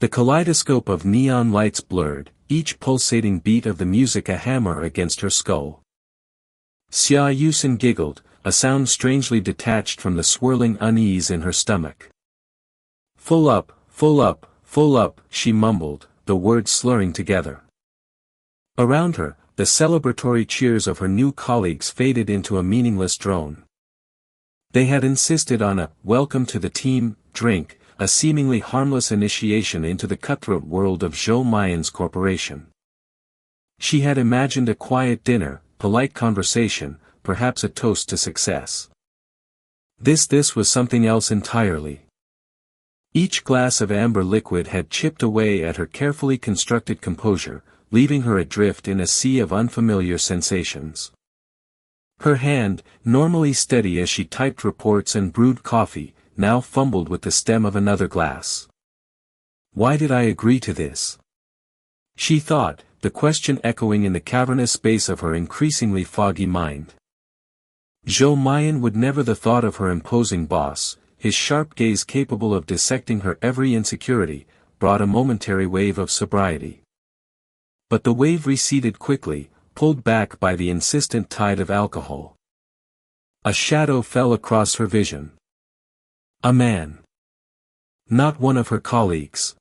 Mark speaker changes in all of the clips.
Speaker 1: The kaleidoscope of neon lights blurred, each pulsating beat of the music a hammer against her skull. Xia Yusin giggled, a sound strangely detached from the swirling unease in her stomach. Full up, full up, full up, she mumbled, the words slurring together. Around her, the celebratory cheers of her new colleagues faded into a meaningless drone. They had insisted on a "welcome to the team" drink, a seemingly harmless initiation into the cutthroat world of Zhou Mayan's corporation. She had imagined a quiet dinner, polite conversation, perhaps a toast to success. This was something else entirely. Each glass of amber liquid had chipped away at her carefully constructed composure, leaving her adrift in a sea of unfamiliar sensations. Her hand, normally steady as she typed reports and brewed coffee, now fumbled with the stem of another glass. Why did I agree to this? She thought, the question echoing in the cavernous space of her increasingly foggy mind. Zhou Mayan would never the thought of her imposing boss, his sharp gaze capable of dissecting her every insecurity, brought a momentary wave of sobriety. But the wave receded quickly, pulled back by the insistent tide of alcohol. A shadow fell across her vision. A man. Not one of her colleagues.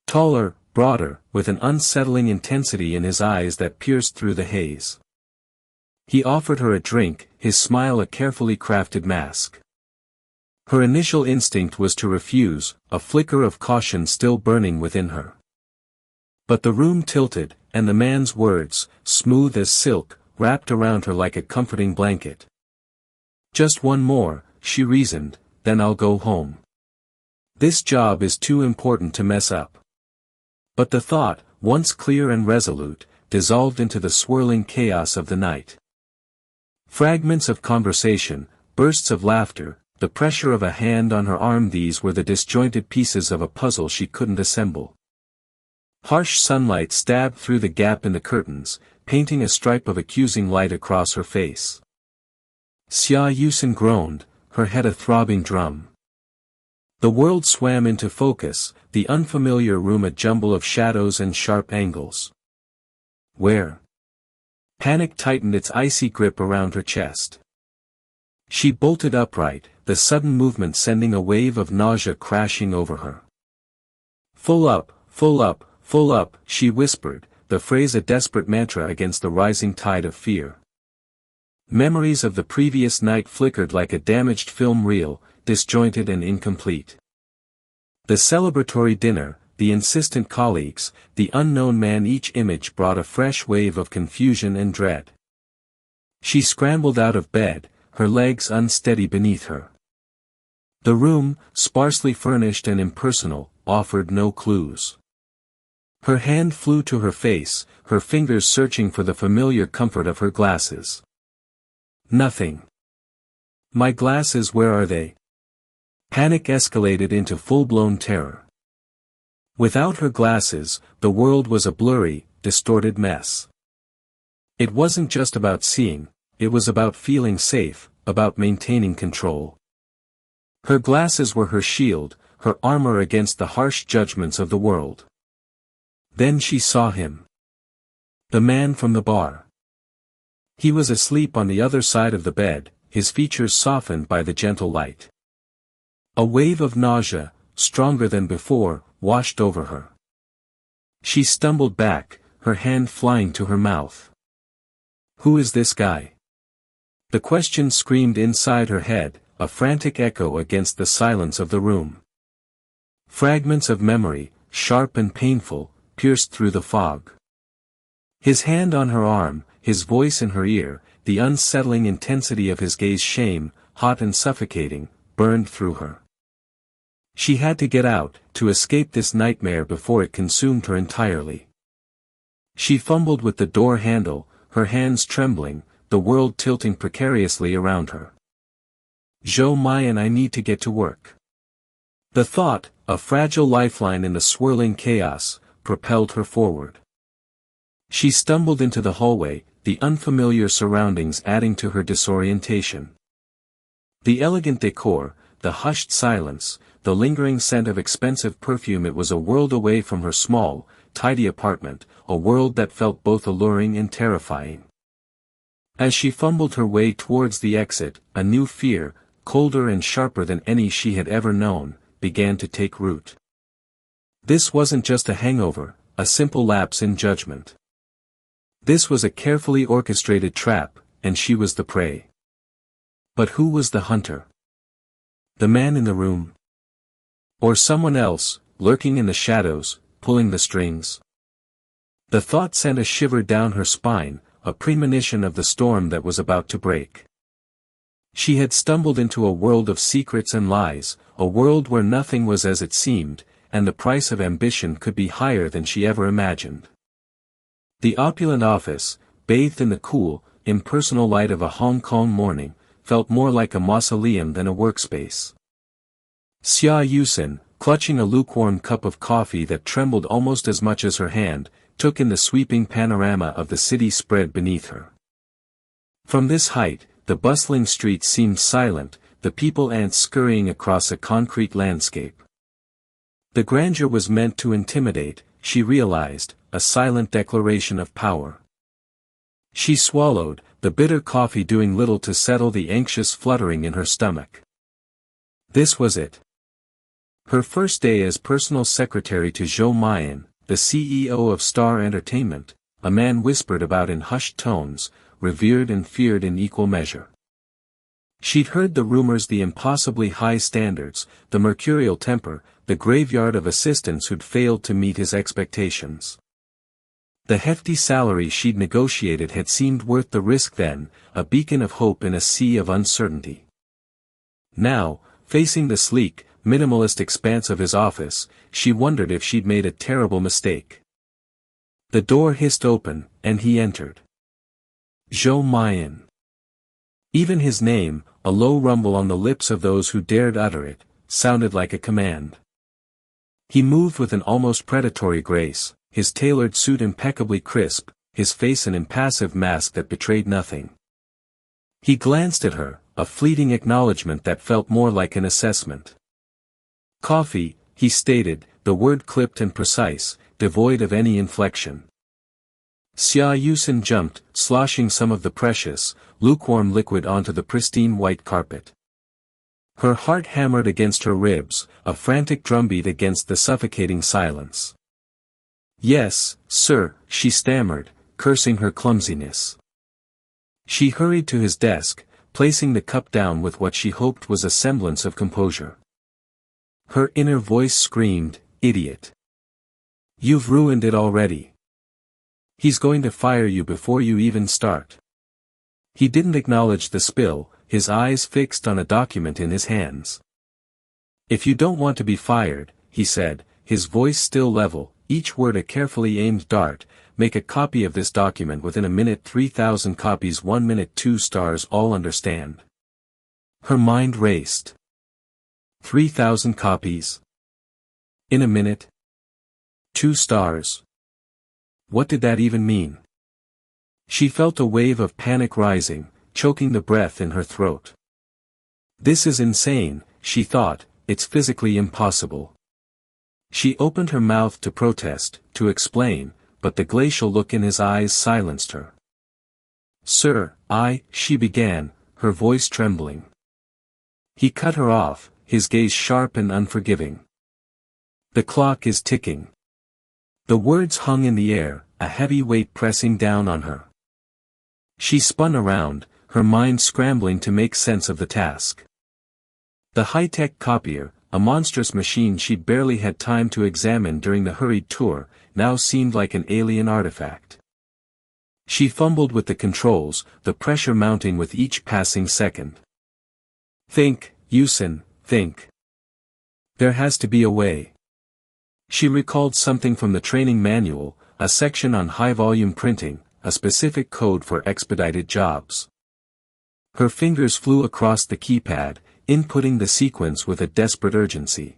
Speaker 1: Taller, broader, with an unsettling intensity in his eyes that pierced through the haze. He offered her a drink, his smile a carefully crafted mask. Her initial instinct was to refuse, a flicker of caution still burning within her. But the room tilted, and the man's words, smooth as silk, wrapped around her like a comforting blanket. Just one more, she reasoned, then I'll go home. This job is too important to mess up. But the thought, once clear and resolute, dissolved into the swirling chaos of the night. Fragments of conversation, bursts of laughter, the pressure of a hand on her arm, these were the disjointed pieces of a puzzle she couldn't assemble. Harsh sunlight stabbed through the gap in the curtains, painting a stripe of accusing light across her face. Xia Yusin groaned, her head a throbbing drum. The world swam into focus, the unfamiliar room a jumble of shadows and sharp angles. Where? Panic tightened its icy grip around her chest. She bolted upright, the sudden movement sending a wave of nausea crashing over her. Full up, full up, full up, she whispered, the phrase a desperate mantra against the rising tide of fear. Memories of the previous night flickered like a damaged film reel, disjointed and incomplete. The celebratory dinner, the insistent colleagues, the unknown man, each image brought a fresh wave of confusion and dread. She scrambled out of bed, her legs unsteady beneath her. The room, sparsely furnished and impersonal, offered no clues. Her hand flew to her face, her fingers searching for the familiar comfort of her glasses. Nothing. My glasses, where are they? Panic escalated into full-blown terror. Without her glasses, the world was a blurry, distorted mess. It wasn't just about seeing, it was about feeling safe, about maintaining control. Her glasses were her shield, her armor against the harsh judgments of the world. Then she saw him. The man from the bar. He was asleep on the other side of the bed, his features softened by the gentle light. A wave of nausea, stronger than before, washed over her. She stumbled back, her hand flying to her mouth. Who is this guy? The question screamed inside her head, a frantic echo against the silence of the room. Fragments of memory, sharp and painful, pierced through the fog. His hand on her arm, his voice in her ear, the unsettling intensity of his gaze, shame, hot and suffocating, burned through her. She had to get out, to escape this nightmare before it consumed her entirely. She fumbled with the door handle, her hands trembling, the world tilting precariously around her. Zhou Mayan, I need to get to work. The thought, a fragile lifeline in the swirling chaos, propelled her forward. She stumbled into the hallway, the unfamiliar surroundings adding to her disorientation. The elegant decor, the hushed silence, the lingering scent of expensive perfume. It was a world away from her small, tidy apartment, a world that felt both alluring and terrifying. As she fumbled her way towards the exit, a new fear, colder and sharper than any she had ever known, began to take root. This wasn't just a hangover, a simple lapse in judgment. This was a carefully orchestrated trap, and she was the prey. But who was the hunter? The man in the room? Or someone else, lurking in the shadows, pulling the strings? The thought sent a shiver down her spine, a premonition of the storm that was about to break. She had stumbled into a world of secrets and lies, a world where nothing was as it seemed, and the price of ambition could be higher than she ever imagined. The opulent office, bathed in the cool, impersonal light of a Hong Kong morning, felt more like a mausoleum than a workspace. Xia Yusin, clutching a lukewarm cup of coffee that trembled almost as much as her hand, took in the sweeping panorama of the city spread beneath her. From this height, the bustling streets seemed silent, the people ants scurrying across a concrete landscape. The grandeur was meant to intimidate, she realized, a silent declaration of power. She swallowed, the bitter coffee doing little to settle the anxious fluttering in her stomach. This was it. Her first day as personal secretary to Zhou Mayan, the CEO of Star Entertainment, a man whispered about in hushed tones, revered and feared in equal measure. She'd heard the rumors, the impossibly high standards, the mercurial temper, the graveyard of assistants who'd failed to meet his expectations. The hefty salary she'd negotiated had seemed worth the risk then, a beacon of hope in a sea of uncertainty. Now, facing the sleek, minimalist expanse of his office, she wondered if she'd made a terrible mistake. The door hissed open, and he entered. Zhou Mayan. Even his name, a low rumble on the lips of those who dared utter it, sounded like a command. He moved with an almost predatory grace, his tailored suit impeccably crisp, his face an impassive mask that betrayed nothing. He glanced at her, a fleeting acknowledgement that felt more like an assessment. Coffee, he stated, the word clipped and precise, devoid of any inflection. Xia Yusin jumped, sloshing some of the precious, lukewarm liquid onto the pristine white carpet. Her heart hammered against her ribs, a frantic drumbeat against the suffocating silence. Yes, sir, she stammered, cursing her clumsiness. She hurried to his desk, placing the cup down with what she hoped was a semblance of composure. Her inner voice screamed, "Idiot! You've ruined it already. He's going to fire you before you even start." He didn't acknowledge the spill, his eyes fixed on a document in his hands. "If you don't want to be fired," he said, his voice still level, each word a carefully aimed dart, "make a copy of this document within a minute. 3,000 copies 1 minute. 2 stars. All understand?" Her mind raced. 3,000 copies? In a minute? 2 stars? What did that even mean? She felt a wave of panic rising, choking the breath in her throat. This is insane, she thought, it's physically impossible. She opened her mouth to protest, to explain, but the glacial look in his eyes silenced her. "Sir, she began, her voice trembling. He cut her off, his gaze sharp and unforgiving. "The clock is ticking." The words hung in the air, a heavy weight pressing down on her. She spun around, her mind scrambling to make sense of the task. The high-tech copier, a monstrous machine she'd barely had time to examine during the hurried tour, now seemed like an alien artifact. She fumbled with the controls, the pressure mounting with each passing second. "Think, Yusin, think. There has to be a way." She recalled something from the training manual, a section on high-volume printing, a specific code for expedited jobs. Her fingers flew across the keypad, inputting the sequence with a desperate urgency.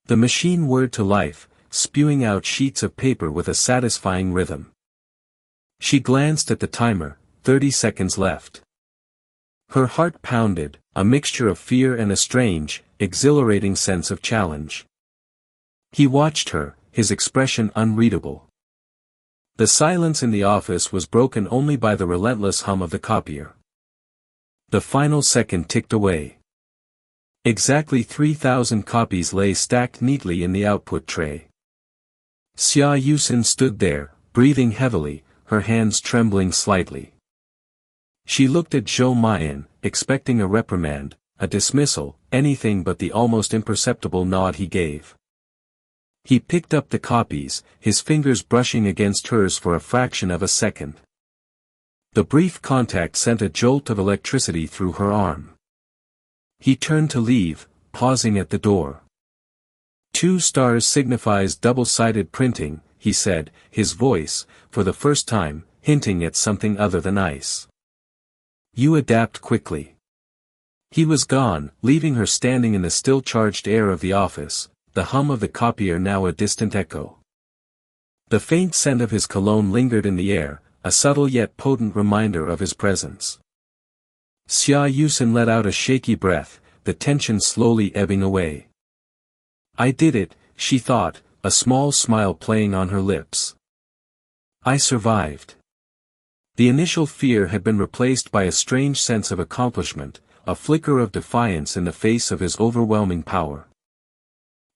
Speaker 1: The machine whirred to life, spewing out sheets of paper with a satisfying rhythm. She glanced at the timer, 30 seconds left. Her heart pounded, a mixture of fear and a strange, exhilarating sense of challenge. He watched her, his expression unreadable. The silence in the office was broken only by the relentless hum of the copier. The final second ticked away. Exactly 3,000 copies lay stacked neatly in the output tray. Xia Yusin stood there, breathing heavily, her hands trembling slightly. She looked at Zhou Mayan, expecting a reprimand, a dismissal, anything but the almost imperceptible nod he gave. He picked up the copies, his fingers brushing against hers for a fraction of a second. The brief contact sent a jolt of electricity through her arm. He turned to leave, pausing at the door. 2 stars signifies double-sided printing, he said, his voice, for the first time, hinting at something other than ice. You adapt quickly. He was gone, leaving her standing in the still-charged air of the office, the hum of the copier now a distant echo. The faint scent of his cologne lingered in the air, a subtle yet potent reminder of his presence. Xia Yusin let out a shaky breath, the tension slowly ebbing away. I did it, she thought, a small smile playing on her lips. I survived. The initial fear had been replaced by a strange sense of accomplishment, a flicker of defiance in the face of his overwhelming power.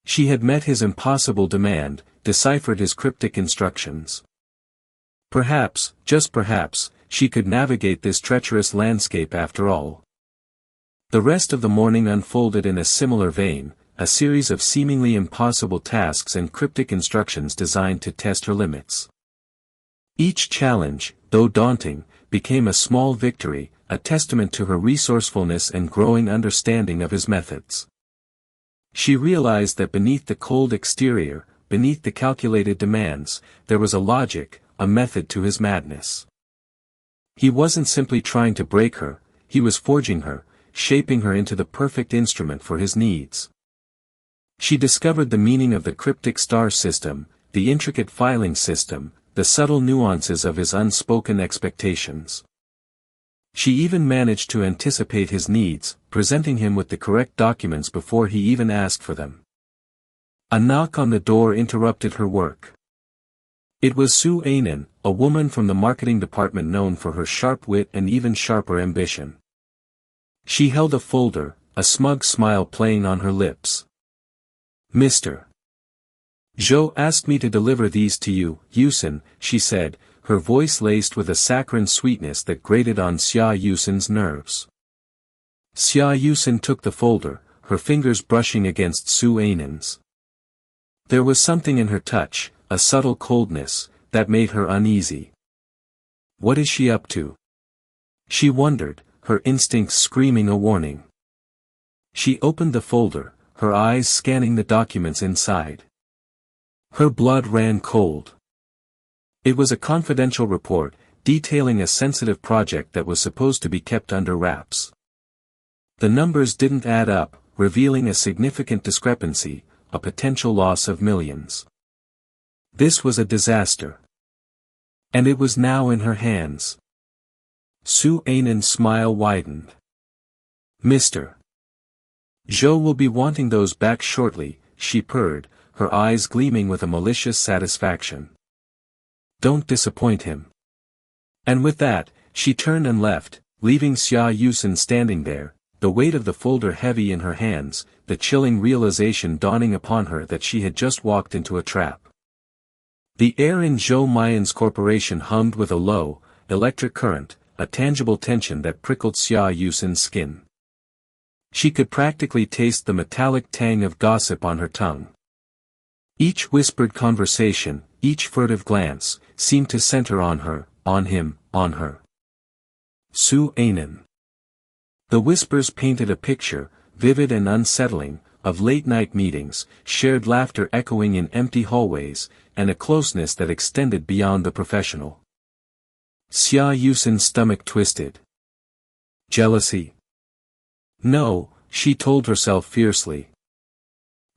Speaker 1: She had met his impossible demand, deciphered his cryptic instructions. Perhaps, just perhaps, she could navigate this treacherous landscape after all. The rest of the morning unfolded in a similar vein, a series of seemingly impossible tasks and cryptic instructions designed to test her limits. Each challenge, though daunting, became a small victory, a testament to her resourcefulness and growing understanding of his methods. She realized that beneath the cold exterior, beneath the calculated demands, there was a logic, a method to his madness. He wasn't simply trying to break her, he was forging her, shaping her into the perfect instrument for his needs. She discovered the meaning of the cryptic star system, the intricate filing system, the subtle nuances of his unspoken expectations. She even managed to anticipate his needs, presenting him with the correct documents before he even asked for them. A knock on the door interrupted her work. It was Su Ainen, a woman from the marketing department known for her sharp wit and even sharper ambition. She held a folder, a smug smile playing on her lips. Mr. Zhou asked me to deliver these to you, Yusin, she said, her voice laced with a saccharine sweetness that grated on Xia Yusin's nerves. Xia Yusin took the folder, her fingers brushing against Su Ainen's. There was something in her touch, a subtle coldness, that made her uneasy. What is she up to? She wondered, her instincts screaming a warning. She opened the folder, her eyes scanning the documents inside. Her blood ran cold. It was a confidential report, detailing a sensitive project that was supposed to be kept under wraps. The numbers didn't add up, revealing a significant discrepancy, a potential loss of millions. This was a disaster. And it was now in her hands. Su Ainen's smile widened. Mr. Zhou will be wanting those back shortly, she purred, her eyes gleaming with a malicious satisfaction. Don't disappoint him. And with that, she turned and left, leaving Xia Yusin standing there, the weight of the folder heavy in her hands, the chilling realization dawning upon her that she had just walked into a trap. The air in Zhou Mayan's corporation hummed with a low, electric current, a tangible tension that prickled Xia Yusin's skin. She could practically taste the metallic tang of gossip on her tongue. Each whispered conversation, each furtive glance, seemed to center on her, on him, on her. Su Ainen. The whispers painted a picture, vivid and unsettling, of late-night meetings, shared laughter echoing in empty hallways, and a closeness that extended beyond the professional. Xia Yusin's stomach twisted. Jealousy? No, she told herself fiercely.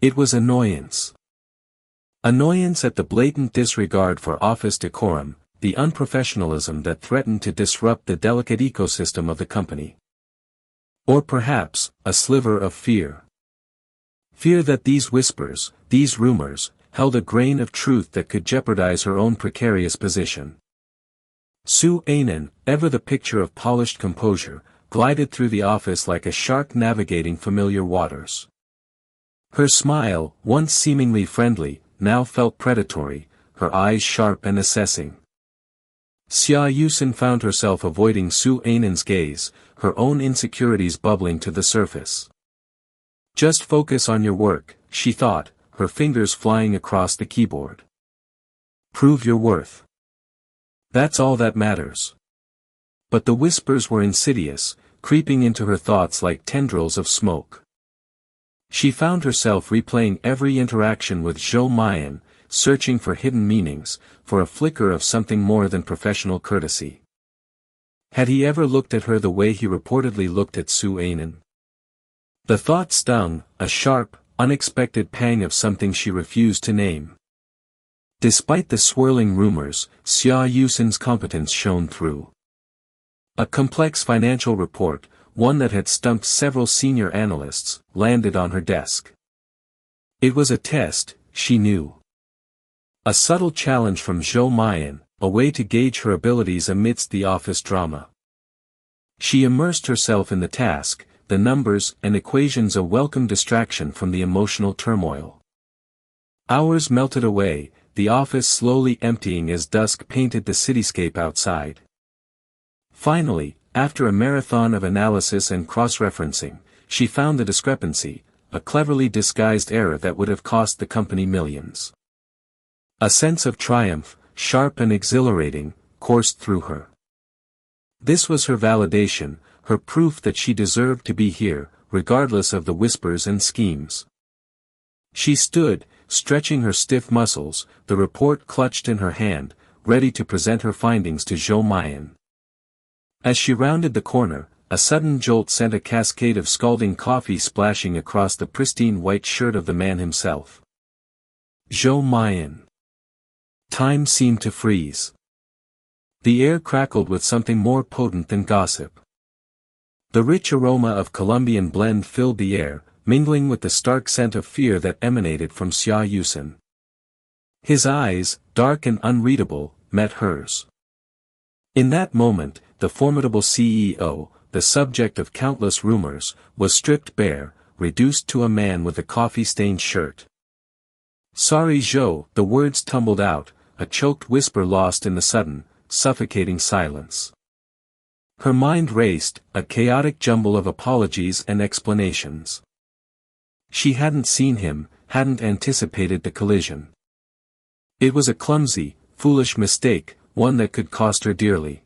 Speaker 1: It was annoyance. Annoyance at the blatant disregard for office decorum, the unprofessionalism that threatened to disrupt the delicate ecosystem of the company. Or perhaps, a sliver of fear. Fear that these whispers, these rumors, held a grain of truth that could jeopardize her own precarious position. Su Ainen, ever the picture of polished composure, glided through the office like a shark navigating familiar waters. Her smile, once seemingly friendly, now felt predatory, her eyes sharp and assessing. Xia Yusin found herself avoiding Su Ainen's gaze, her own insecurities bubbling to the surface. Just focus on your work, she thought, her fingers flying across the keyboard. Prove your worth. That's all that matters. But the whispers were insidious, creeping into her thoughts like tendrils of smoke. She found herself replaying every interaction with Zhou Mayan, searching for hidden meanings, for a flicker of something more than professional courtesy. Had he ever looked at her the way he reportedly looked at Su Ainen? The thought stung, a sharp, unexpected pang of something she refused to name. Despite the swirling rumors, Xia Yusin's competence shone through. A complex financial report, one that had stumped several senior analysts, landed on her desk. It was a test, she knew. A subtle challenge from Zhou Mayan, a way to gauge her abilities amidst the office drama. She immersed herself in the task, the numbers and equations a welcome distraction from the emotional turmoil. Hours melted away, the office slowly emptying as dusk painted the cityscape outside. Finally, after a marathon of analysis and cross-referencing, she found the discrepancy, a cleverly disguised error that would have cost the company millions. A sense of triumph, sharp and exhilarating, coursed through her. This was her validation, her proof that she deserved to be here, regardless of the whispers and schemes. She stood, stretching her stiff muscles, the report clutched in her hand, ready to present her findings to Zhou Mayan. As she rounded the corner, a sudden jolt sent a cascade of scalding coffee splashing across the pristine white shirt of the man himself. Zhou Mayan. Time seemed to freeze. The air crackled with something more potent than gossip. The rich aroma of Colombian blend filled the air, mingling with the stark scent of fear that emanated from Xia Yusin. His eyes, dark and unreadable, met hers. In that moment, the formidable CEO, the subject of countless rumors, was stripped bare, reduced to a man with a coffee-stained shirt. Sorry Zhou, the words tumbled out, a choked whisper lost in the sudden, suffocating silence. Her mind raced, a chaotic jumble of apologies and explanations. She hadn't seen him, hadn't anticipated the collision. It was a clumsy, foolish mistake, one that could cost her dearly.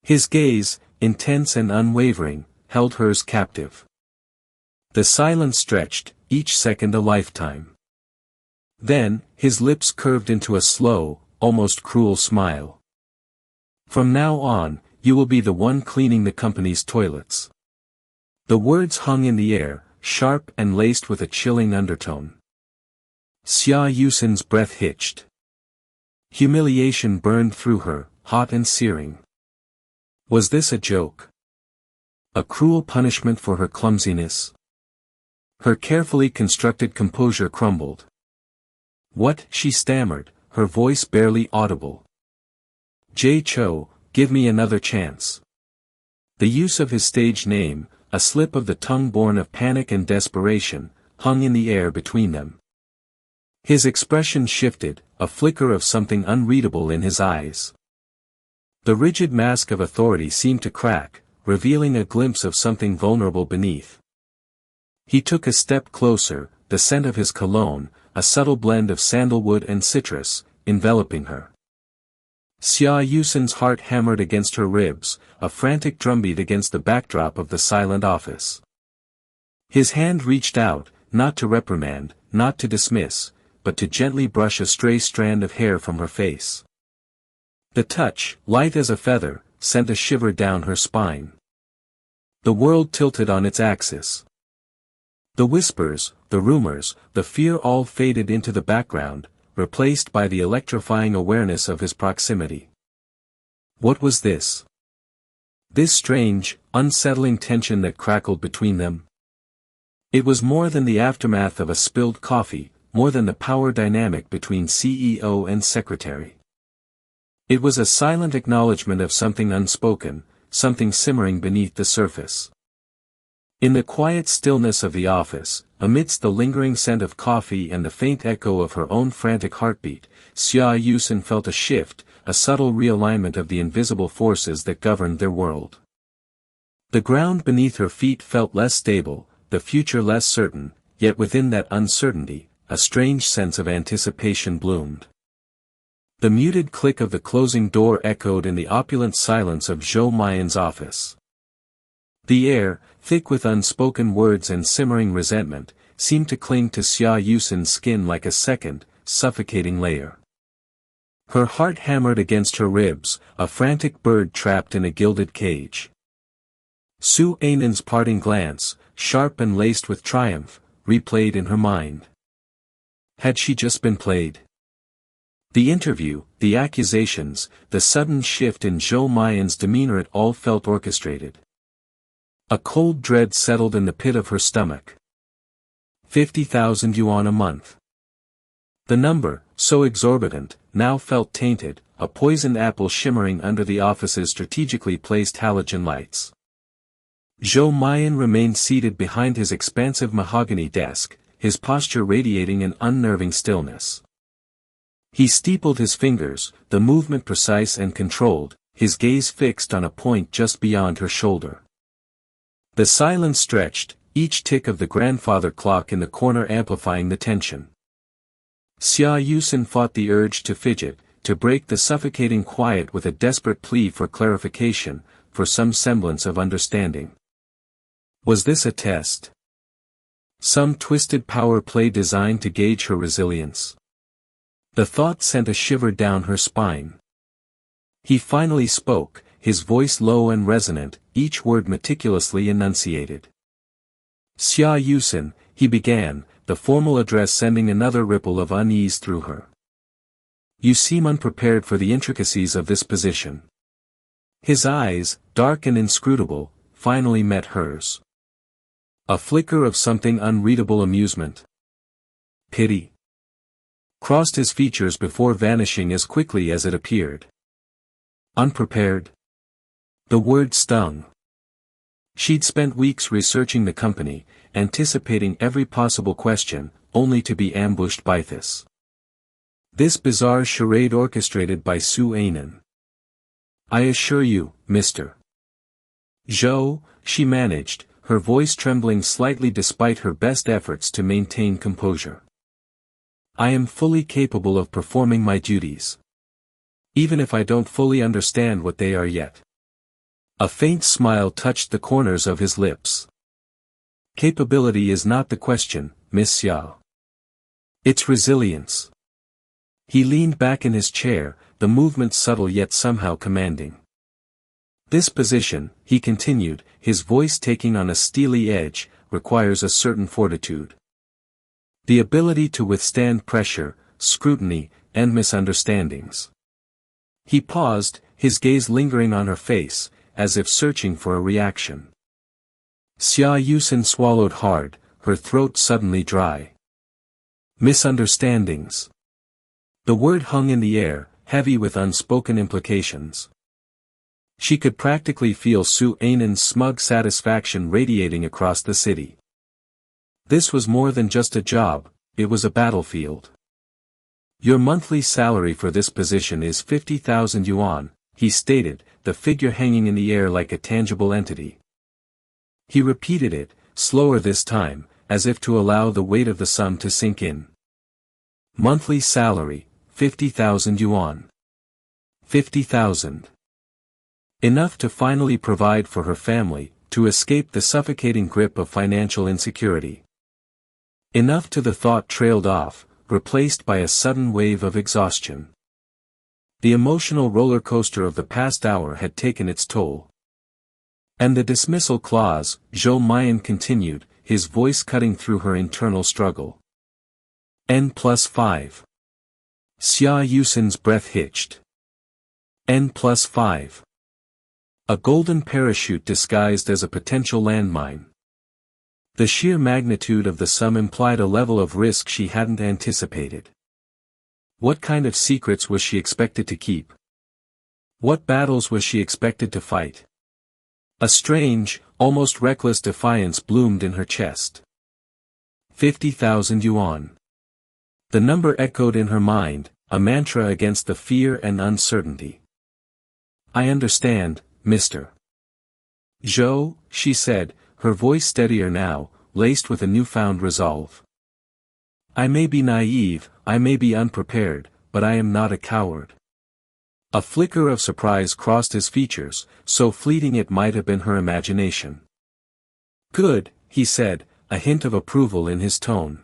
Speaker 1: His gaze, intense and unwavering, held hers captive. The silence stretched, each second a lifetime. Then, his lips curved into a slow, almost cruel smile. From now on, you will be the one cleaning the company's toilets. The words hung in the air, sharp and laced with a chilling undertone. Xia Yusin's breath hitched. Humiliation burned through her, hot and searing. Was this a joke? A cruel punishment for her clumsiness? Her carefully constructed composure crumbled. What? She stammered, her voice barely audible. Jay Cho, give me another chance. The use of his stage name, a slip of the tongue born of panic and desperation, hung in the air between them. His expression shifted, a flicker of something unreadable in his eyes. The rigid mask of authority seemed to crack, revealing a glimpse of something vulnerable beneath. He took a step closer, the scent of his cologne, a subtle blend of sandalwood and citrus, enveloping her. Xia Yusin's heart hammered against her ribs, a frantic drumbeat against the backdrop of the silent office. His hand reached out, not to reprimand, not to dismiss, but to gently brush a stray strand of hair from her face. The touch, light as a feather, sent a shiver down her spine. The world tilted on its axis. The whispers, the rumors, the fear all faded into the background, replaced by the electrifying awareness of his proximity. What was this? This strange, unsettling tension that crackled between them? It was more than the aftermath of a spilled coffee, more than the power dynamic between CEO and secretary. It was a silent acknowledgement of something unspoken, something simmering beneath the surface. In the quiet stillness of the office, amidst the lingering scent of coffee and the faint echo of her own frantic heartbeat, Xia Yusen felt a shift, a subtle realignment of the invisible forces that governed their world. The ground beneath her feet felt less stable, the future less certain, yet within that uncertainty, a strange sense of anticipation bloomed. The muted click of the closing door echoed in the opulent silence of Zhou Mayan's office. The air, thick with unspoken words and simmering resentment, seemed to cling to Xia Yusen's skin like a second, suffocating layer. Her heart hammered against her ribs, a frantic bird trapped in a gilded cage. Su Ainan's parting glance, sharp and laced with triumph, replayed in her mind. Had she just been played? The interview, the accusations, the sudden shift in Zhou Mayan's demeanor, it all felt orchestrated. A cold dread settled in the pit of her stomach. 50,000 yuan a month. The number, so exorbitant, now felt tainted, a poisoned apple shimmering under the office's strategically placed halogen lights. Zhou Mayan remained seated behind his expansive mahogany desk, his posture radiating an unnerving stillness. He steepled his fingers, the movement precise and controlled, his gaze fixed on a point just beyond her shoulder. The silence stretched, each tick of the grandfather clock in the corner amplifying the tension. Xia Yusen fought the urge to fidget, to break the suffocating quiet with a desperate plea for clarification, for some semblance of understanding. Was this a test? Some twisted power play designed to gauge her resilience? The thought sent a shiver down her spine. He finally spoke, his voice low and resonant, each word meticulously enunciated. Xia Yusen, he began, the formal address sending another ripple of unease through her. You seem unprepared for the intricacies of this position. His eyes, dark and inscrutable, finally met hers. A flicker of something unreadable amusement. Pity. Crossed his features before vanishing as quickly as it appeared. Unprepared. The word stung. She'd spent weeks researching the company, anticipating every possible question, only to be ambushed by this. This bizarre charade orchestrated by Su Ainan. I assure you, Mr. Zhou, she managed, her voice trembling slightly despite her best efforts to maintain composure. I am fully capable of performing my duties. Even if I don't fully understand what they are yet. A faint smile touched the corners of his lips. Capability is not the question, Miss Xiao. It's resilience. He leaned back in his chair, the movement subtle yet somehow commanding. This position, he continued, his voice taking on a steely edge, requires a certain fortitude. The ability to withstand pressure, scrutiny, and misunderstandings. He paused, his gaze lingering on her face, as if searching for a reaction. Xia Yusen swallowed hard, her throat suddenly dry. Misunderstandings. The word hung in the air, heavy with unspoken implications. She could practically feel Su Ainan's smug satisfaction radiating across the city. This was more than just a job, it was a battlefield. Your monthly salary for this position is 50,000 yuan, he stated, the figure hanging in the air like a tangible entity. He repeated it, slower this time, as if to allow the weight of the sum to sink in. Monthly salary, 50,000 yuan. 50,000. Enough to finally provide for her family, to escape the suffocating grip of financial insecurity. Enough to the thought trailed off, replaced by a sudden wave of exhaustion. The emotional roller coaster of the past hour had taken its toll. And the dismissal clause, Zhou Mayan continued, his voice cutting through her internal struggle. N+5. Xia Yusen's breath hitched. N+5. A golden parachute disguised as a potential landmine. The sheer magnitude of the sum implied a level of risk she hadn't anticipated. What kind of secrets was she expected to keep? What battles was she expected to fight? A strange, almost reckless defiance bloomed in her chest. 50,000 yuan. The number echoed in her mind, a mantra against the fear and uncertainty. I understand, Mr. Zhou, she said, her voice steadier now, laced with a newfound resolve. I may be naive, I may be unprepared, but I am not a coward. A flicker of surprise crossed his features, so fleeting it might have been her imagination. Good, he said, a hint of approval in his tone.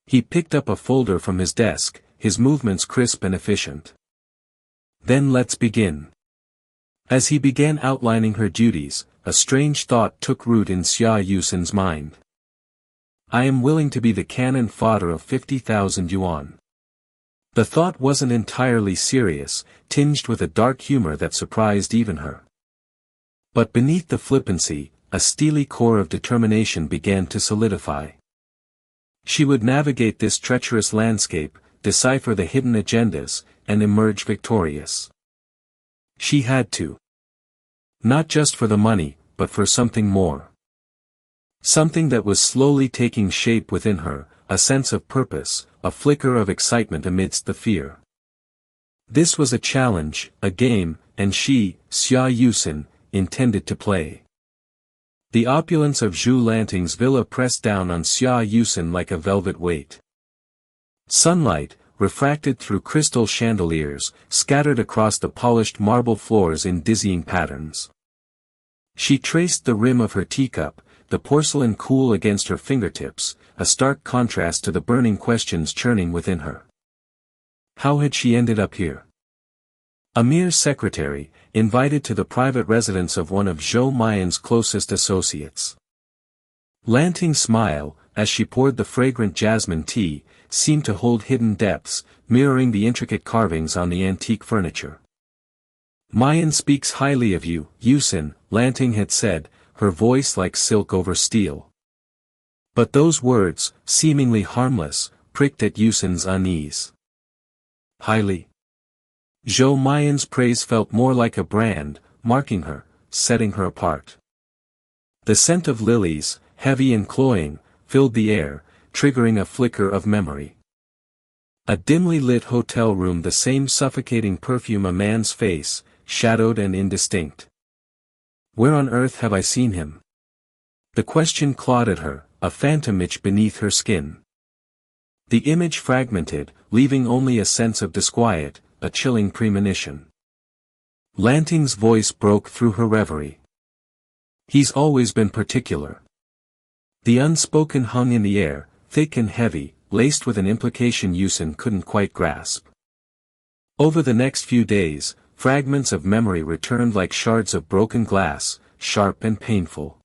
Speaker 1: He picked up a folder from his desk, his movements crisp and efficient. Then let's begin. As he began outlining her duties, a strange thought took root in Xia Yusin's mind. I am willing to be the cannon fodder of 50,000 yuan. The thought wasn't entirely serious, tinged with a dark humor that surprised even her. But beneath the flippancy, a steely core of determination began to solidify. She would navigate this treacherous landscape, decipher the hidden agendas, and emerge victorious. She had to. Not just for the money, but for something more. Something that was slowly taking shape within her, a sense of purpose, a flicker of excitement amidst the fear. This was a challenge, a game, and she, Xia Yusin, intended to play. The opulence of Zhu Lanting's villa pressed down on Xia Yusin like a velvet weight. Sunlight, refracted through crystal chandeliers, scattered across the polished marble floors in dizzying patterns. She traced the rim of her teacup, the porcelain cool against her fingertips, a stark contrast to the burning questions churning within her. How had she ended up here? A mere secretary, invited to the private residence of one of Zhou Mayan's closest associates. Lanting's smile, as she poured the fragrant jasmine tea, seemed to hold hidden depths, mirroring the intricate carvings on the antique furniture. Mayan speaks highly of you, Yusin, Lanting had said, her voice like silk over steel. But those words, seemingly harmless, pricked at Yusin's unease. Highly. Zhou Mayan's praise felt more like a brand, marking her, setting her apart. The scent of lilies, heavy and cloying, filled the air, triggering a flicker of memory. A dimly lit hotel room, the same suffocating perfume, a man's face, shadowed and indistinct. Where on earth have I seen him? The question clawed at her, a phantom itch beneath her skin. The image fragmented, leaving only a sense of disquiet, a chilling premonition. Lanting's voice broke through her reverie. He's always been particular. The unspoken hung in the air, thick and heavy, laced with an implication Yusin couldn't quite grasp. Over the next few days, fragments of memory returned like shards of broken glass, sharp and painful.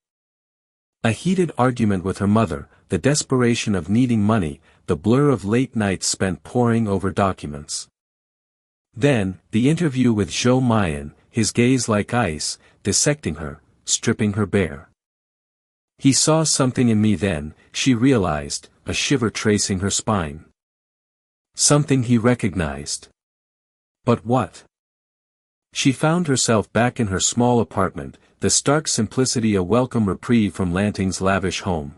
Speaker 1: A heated argument with her mother, the desperation of needing money, the blur of late nights spent poring over documents. Then, the interview with Zhou Mayan, his gaze like ice, dissecting her, stripping her bare. He saw something in me then, she realized, a shiver tracing her spine. Something he recognized. But what? She found herself back in her small apartment, the stark simplicity a welcome reprieve from Lanting's lavish home.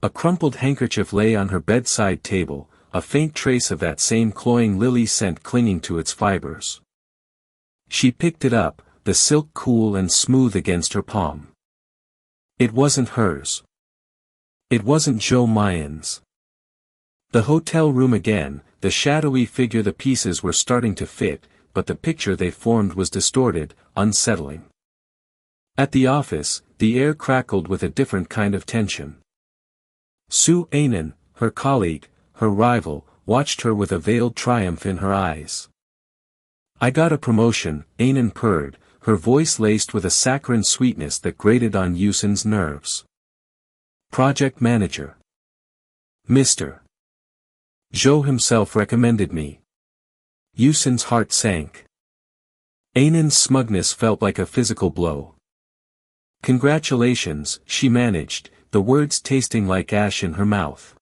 Speaker 1: A crumpled handkerchief lay on her bedside table, a faint trace of that same cloying lily scent clinging to its fibers. She picked it up, the silk cool and smooth against her palm. It wasn't hers. It wasn't Zhou Mayan's. The hotel room again, the shadowy figure, the pieces were starting to fit, but the picture they formed was distorted, unsettling. At the office, the air crackled with a different kind of tension. Su Anan, her colleague, her rival, watched her with a veiled triumph in her eyes. I got a promotion, Anan purred, her voice laced with a saccharine sweetness that grated on Yusin's nerves. Project manager. Mr. Zhou himself recommended me. Yusin's heart sank. Anan's smugness felt like a physical blow. Congratulations, she managed, the words tasting like ash in her mouth.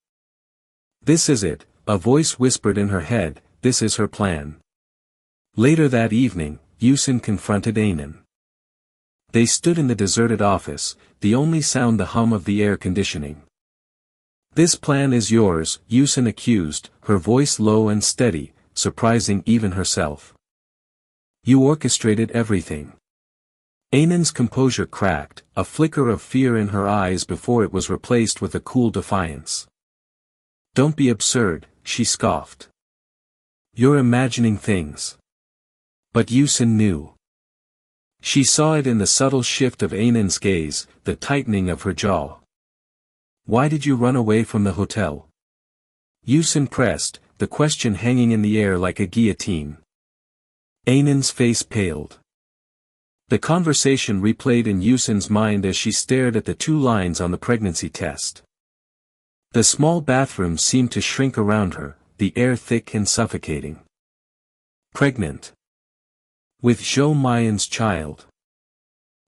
Speaker 1: This is it, a voice whispered in her head, this is her plan. Later that evening, Yusin confronted Anan. They stood in the deserted office, the only sound the hum of the air conditioning. This plan is yours, Yusin accused, her voice low and steady, surprising even herself. You orchestrated everything. Anan's composure cracked, a flicker of fear in her eyes before it was replaced with a cool defiance. Don't be absurd, she scoffed. You're imagining things. But Yusin knew. She saw it in the subtle shift of Anan's gaze, the tightening of her jaw. Why did you run away from the hotel? Yusin pressed, the question hanging in the air like a guillotine. Anan's face paled. The conversation replayed in Yusin's mind as she stared at the 2 lines on the pregnancy test. The small bathroom seemed to shrink around her, the air thick and suffocating. Pregnant. With Zhou Mayan's child.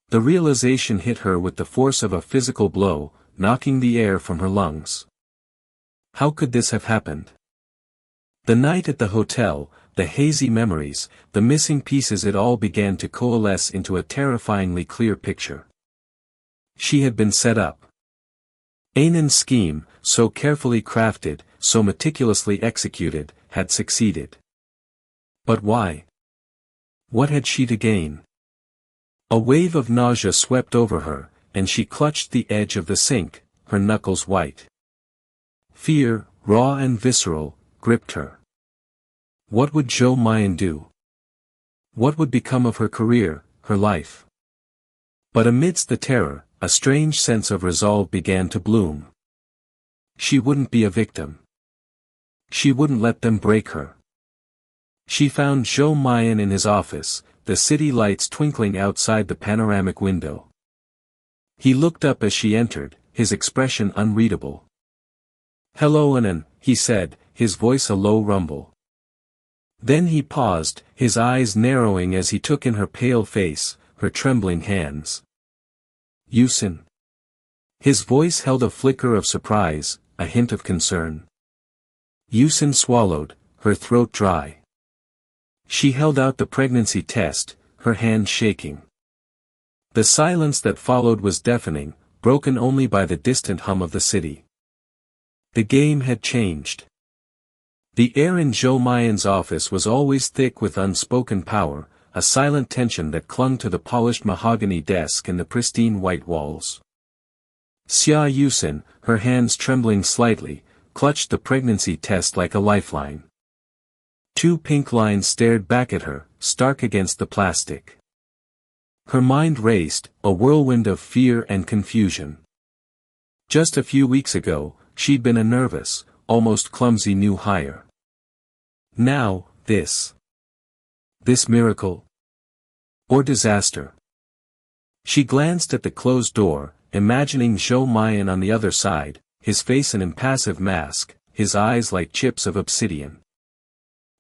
Speaker 1: The realization hit her with the force of a physical blow, knocking the air from her lungs. How could this have happened? The night at the hotel, the hazy memories, the missing pieces, it all began to coalesce into a terrifyingly clear picture. She had been set up. Anan's scheme, so carefully crafted, so meticulously executed, had succeeded. But why? What had she to gain? A wave of nausea swept over her, and she clutched the edge of the sink, her knuckles white. Fear, raw and visceral, gripped her. What would Zhou Mayan do? What would become of her career, her life? But amidst the terror, a strange sense of resolve began to bloom. She wouldn't be a victim. She wouldn't let them break her. She found Zhou Mayan in his office, the city lights twinkling outside the panoramic window. He looked up as she entered, his expression unreadable. Hello Anan, he said, his voice a low rumble. Then he paused, his eyes narrowing as he took in her pale face, her trembling hands. Yusin. His voice held a flicker of surprise, a hint of concern. Yusin swallowed, her throat dry. She held out the pregnancy test, her hand shaking. The silence that followed was deafening, broken only by the distant hum of the city. The game had changed. The air in Zhou Mayan's office was always thick with unspoken power, a silent tension that clung to the polished mahogany desk and the pristine white walls. Xia Yusin, her hands trembling slightly, clutched the pregnancy test like a lifeline. 2 pink lines stared back at her, stark against the plastic. Her mind raced, a whirlwind of fear and confusion. Just a few weeks ago, she'd been a nervous, almost clumsy new hire. Now, this miracle? Or disaster? She glanced at the closed door, imagining Zhou Mayan on the other side, his face an impassive mask, his eyes like chips of obsidian.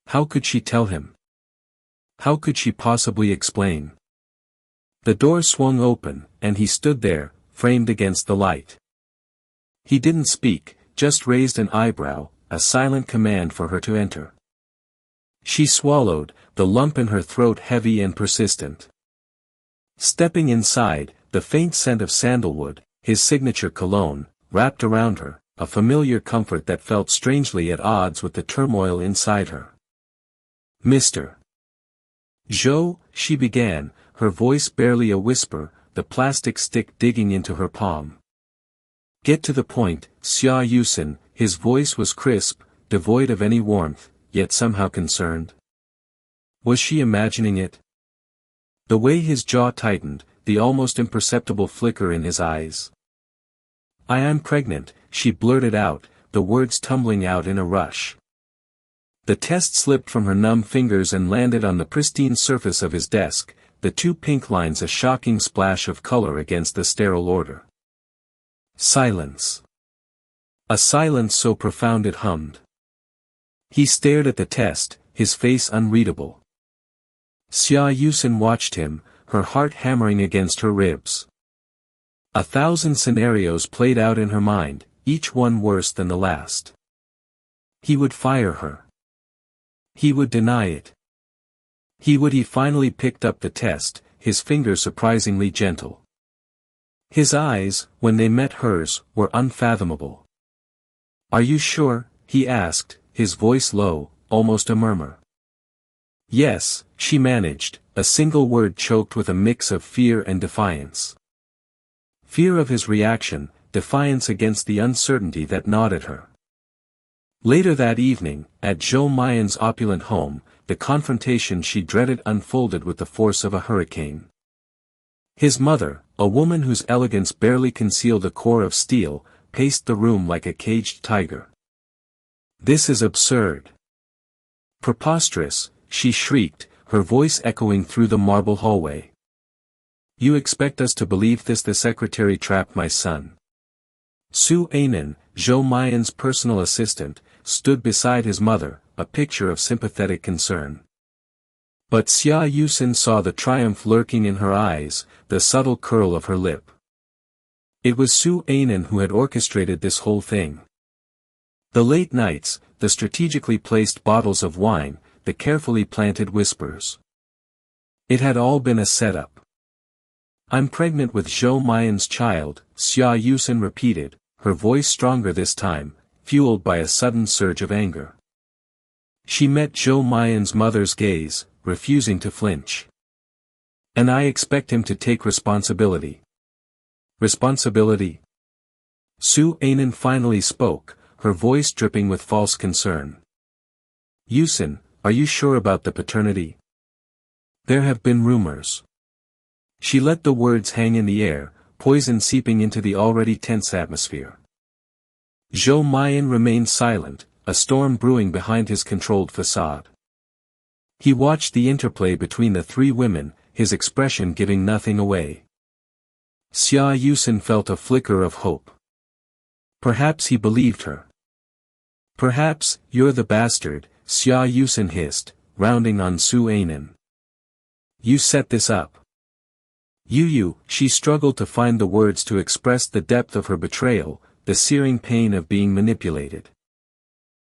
Speaker 1: How could she tell him? How could she possibly explain? The door swung open, and he stood there, framed against the light. He didn't speak, just raised an eyebrow, a silent command for her to enter. She swallowed, the lump in her throat heavy and persistent. Stepping inside, the faint scent of sandalwood, his signature cologne, wrapped around her, a familiar comfort that felt strangely at odds with the turmoil inside her. Mr. Zhou, she began, her voice barely a whisper, the plastic stick digging into her palm. Get to the point, Xia Yusin, his voice was crisp, devoid of any warmth, yet somehow concerned. Was she imagining it? The way his jaw tightened, the almost imperceptible flicker in his eyes. I am pregnant, she blurted out, the words tumbling out in a rush. The test slipped from her numb fingers and landed on the pristine surface of his desk, the 2 pink lines a shocking splash of color against the sterile order. Silence. A silence so profound it hummed. He stared at the test, his face unreadable. Xia Yusin watched him, her heart hammering against her ribs. 1,000 scenarios played out in her mind, each one worse than the last. He would fire her. He would deny it. He finally picked up the test, his finger surprisingly gentle. His eyes, when they met hers, were unfathomable. "Are you sure?" he asked, his voice low, almost a murmur. "Yes," she managed, a single word choked with a mix of fear and defiance. Fear of his reaction, defiance against the uncertainty that gnawed at her. Later that evening, at Zhou Mayan's opulent home, the confrontation she dreaded unfolded with the force of a hurricane. His mother, a woman whose elegance barely concealed a core of steel, paced the room like a caged tiger. "This is absurd. Preposterous," she shrieked, her voice echoing through the marble hallway. "You expect us to believe this? The secretary trapped my son." Su Anan, Zhou Mayan's personal assistant, stood beside his mother, a picture of sympathetic concern. But Xia Yusin saw the triumph lurking in her eyes, the subtle curl of her lip. It was Su Anan who had orchestrated this whole thing. The late nights, the strategically placed bottles of wine, the carefully planted whispers. It had all been a setup. "I'm pregnant with Zhou Mayan's child," Xia Yusin repeated, her voice stronger this time, fueled by a sudden surge of anger. She met Zhou Mayan's mother's gaze, refusing to flinch. "And I expect him to take responsibility." "Responsibility?" Su Anan finally spoke, her voice dripping with false concern. "Yusin, are you sure about the paternity? There have been rumors." She let the words hang in the air, poison seeping into the already tense atmosphere. Zhou Mayan remained silent, a storm brewing behind his controlled facade. He watched the interplay between the three women, his expression giving nothing away. Xia Yusin felt a flicker of hope. Perhaps he believed her. "Perhaps, you're the bastard," Xia Yusin hissed, rounding on Su Anan. "You set this up." She struggled to find the words to express the depth of her betrayal, the searing pain of being manipulated.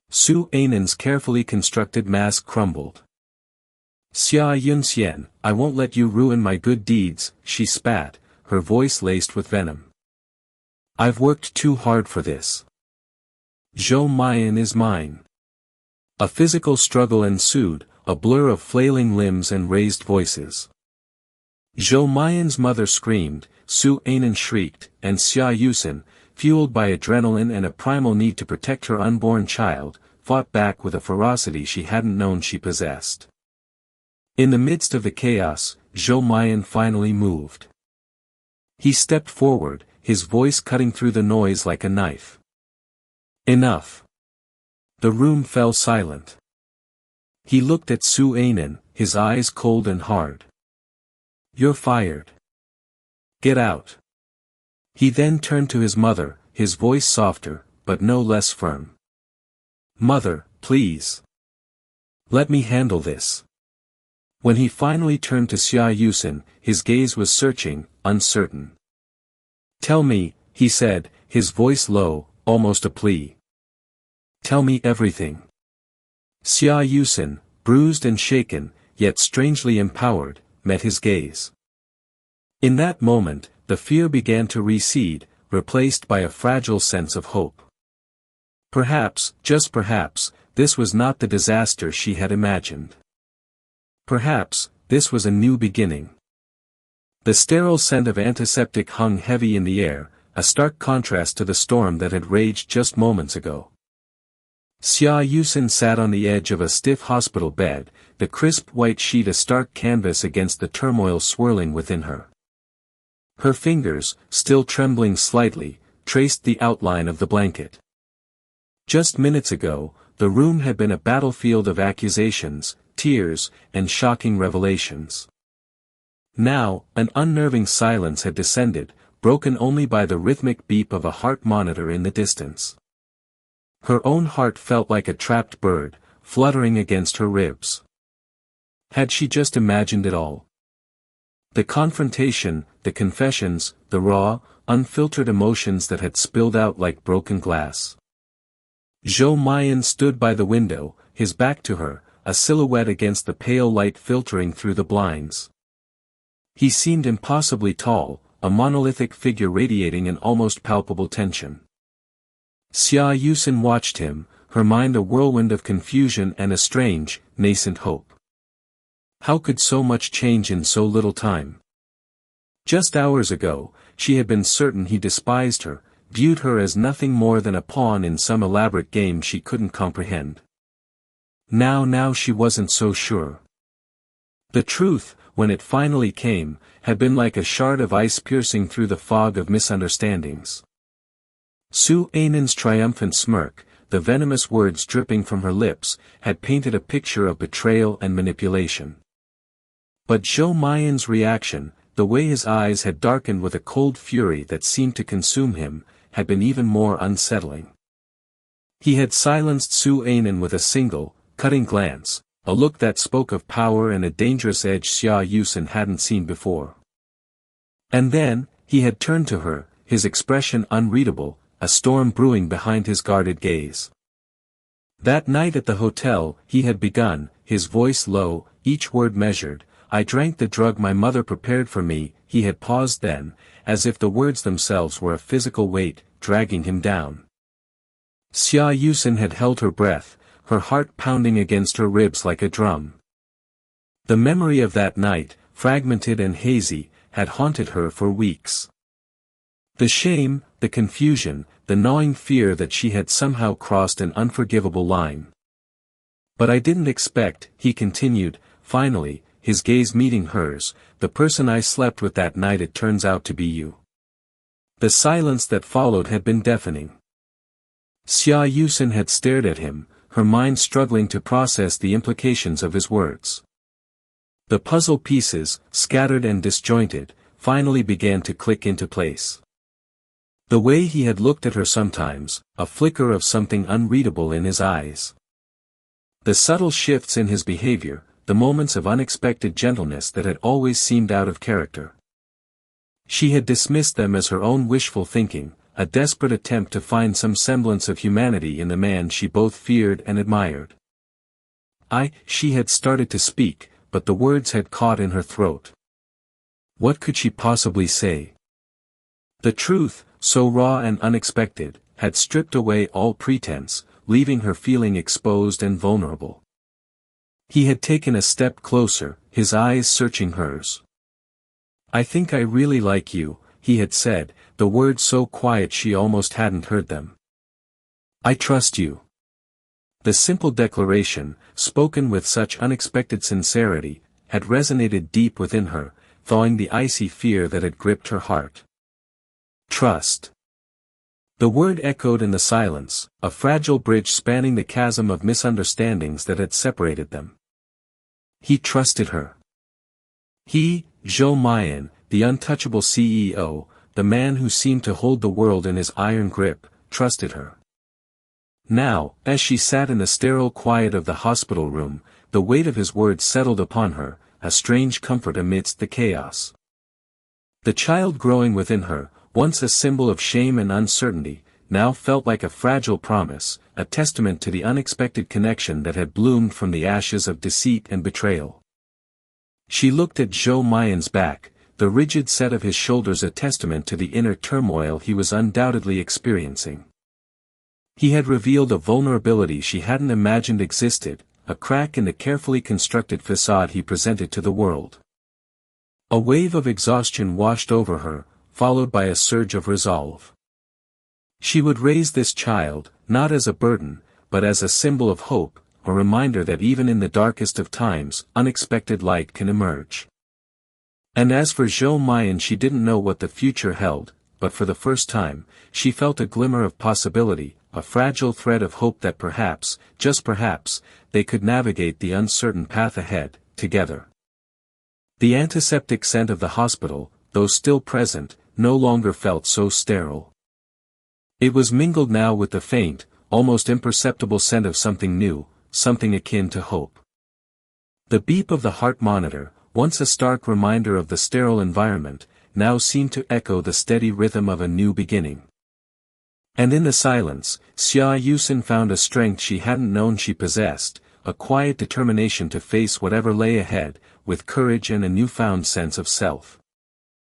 Speaker 1: Su Anan's carefully constructed mask crumbled. "Xia Yunxian, I won't let you ruin my good deeds," she spat, her voice laced with venom. "I've worked too hard for this. Zhou Mayan is mine." A physical struggle ensued, a blur of flailing limbs and raised voices. Zhou Mayan's mother screamed, Su Anan shrieked, and Xia Yusin, fueled by adrenaline and a primal need to protect her unborn child, fought back with a ferocity she hadn't known she possessed. In the midst of the chaos, Zhou Mayan finally moved. He stepped forward, his voice cutting through the noise like a knife. "Enough." The room fell silent. He looked at Su Anan, his eyes cold and hard. "You're fired. Get out." He then turned to his mother, his voice softer, but no less firm. "Mother, please. Let me handle this." When he finally turned to Xia Yusin, his gaze was searching, uncertain. "Tell me," he said, his voice low, almost a plea. "Tell me everything." Xia Yusin, bruised and shaken, yet strangely empowered, met his gaze. In that moment, the fear began to recede, replaced by a fragile sense of hope. Perhaps, just perhaps, this was not the disaster she had imagined. Perhaps, this was a new beginning. The sterile scent of antiseptic hung heavy in the air, a stark contrast to the storm that had raged just moments ago. Xia Yusin sat on the edge of a stiff hospital bed, the crisp white sheet a stark canvas against the turmoil swirling within her. Her fingers, still trembling slightly, traced the outline of the blanket. Just minutes ago, the room had been a battlefield of accusations, tears, and shocking revelations. Now, an unnerving silence had descended, broken only by the rhythmic beep of a heart monitor in the distance. Her own heart felt like a trapped bird, fluttering against her ribs. Had she just imagined it all? The confrontation, the confessions, the raw, unfiltered emotions that had spilled out like broken glass. Zhou Mayan stood by the window, his back to her, a silhouette against the pale light filtering through the blinds. He seemed impossibly tall, a monolithic figure radiating an almost palpable tension. Xia Yusin watched him, her mind a whirlwind of confusion and a strange, nascent hope. How could so much change in so little time? Just hours ago, she had been certain he despised her, viewed her as nothing more than a pawn in some elaborate game she couldn't comprehend. Now she wasn't so sure. The truth, when it finally came, had been like a shard of ice piercing through the fog of misunderstandings. Su Ainan's triumphant smirk, the venomous words dripping from her lips, had painted a picture of betrayal and manipulation. But Zhou Mayan's reaction, the way his eyes had darkened with a cold fury that seemed to consume him, had been even more unsettling. He had silenced Su Ainan with a single, cutting glance, a look that spoke of power and a dangerous edge Xia Yusin hadn't seen before. And then, he had turned to her, his expression unreadable, a storm brewing behind his guarded gaze. That night at the hotel, he had begun, his voice low, each word measured. I drank the drug my mother prepared for me. He had paused then, as if the words themselves were a physical weight, dragging him down. Xia Yusin had held her breath, her heart pounding against her ribs like a drum. The memory of that night, fragmented and hazy, had haunted her for weeks. The shame, the confusion, the gnawing fear that she had somehow crossed an unforgivable line. But I didn't expect, he continued, finally, his gaze meeting hers, the person I slept with that night it turns out to be you. The silence that followed had been deafening. Xia Yusin had stared at him, her mind struggling to process the implications of his words. The puzzle pieces, scattered and disjointed, finally began to click into place. The way he had looked at her sometimes, a flicker of something unreadable in his eyes. The subtle shifts in his behavior, the moments of unexpected gentleness that had always seemed out of character. She had dismissed them as her own wishful thinking, a desperate attempt to find some semblance of humanity in the man she both feared and admired. She had started to speak, but the words had caught in her throat. What could she possibly say? The truth, so raw and unexpected, had stripped away all pretense, leaving her feeling exposed and vulnerable. He had taken a step closer, his eyes searching hers. I think I really like you, he had said, the words so quiet she almost hadn't heard them. I trust you. The simple declaration, spoken with such unexpected sincerity, had resonated deep within her, thawing the icy fear that had gripped her heart. Trust. The word echoed in the silence, a fragile bridge spanning the chasm of misunderstandings that had separated them. He trusted her. He, Zhou Mayan, the untouchable CEO, the man who seemed to hold the world in his iron grip, trusted her. Now, as she sat in the sterile quiet of the hospital room, the weight of his words settled upon her, a strange comfort amidst the chaos. The child growing within her, once a symbol of shame and uncertainty, now felt like a fragile promise, a testament to the unexpected connection that had bloomed from the ashes of deceit and betrayal. She looked at Zhou Mayan's back, the rigid set of his shoulders a testament to the inner turmoil he was undoubtedly experiencing. He had revealed a vulnerability she hadn't imagined existed, a crack in the carefully constructed facade he presented to the world. A wave of exhaustion washed over her, followed by a surge of resolve. She would raise this child, not as a burden, but as a symbol of hope, a reminder that even in the darkest of times, unexpected light can emerge. And as for Zhou Mayan, she didn't know what the future held, but for the first time, she felt a glimmer of possibility, a fragile thread of hope that perhaps, just perhaps, they could navigate the uncertain path ahead, together. The antiseptic scent of the hospital, though still present, no longer felt so sterile. It was mingled now with the faint, almost imperceptible scent of something new, something akin to hope. The beep of the heart monitor, once a stark reminder of the sterile environment, now seemed to echo the steady rhythm of a new beginning. And in the silence, Xia Yusin found a strength she hadn't known she possessed, a quiet determination to face whatever lay ahead, with courage and a newfound sense of self.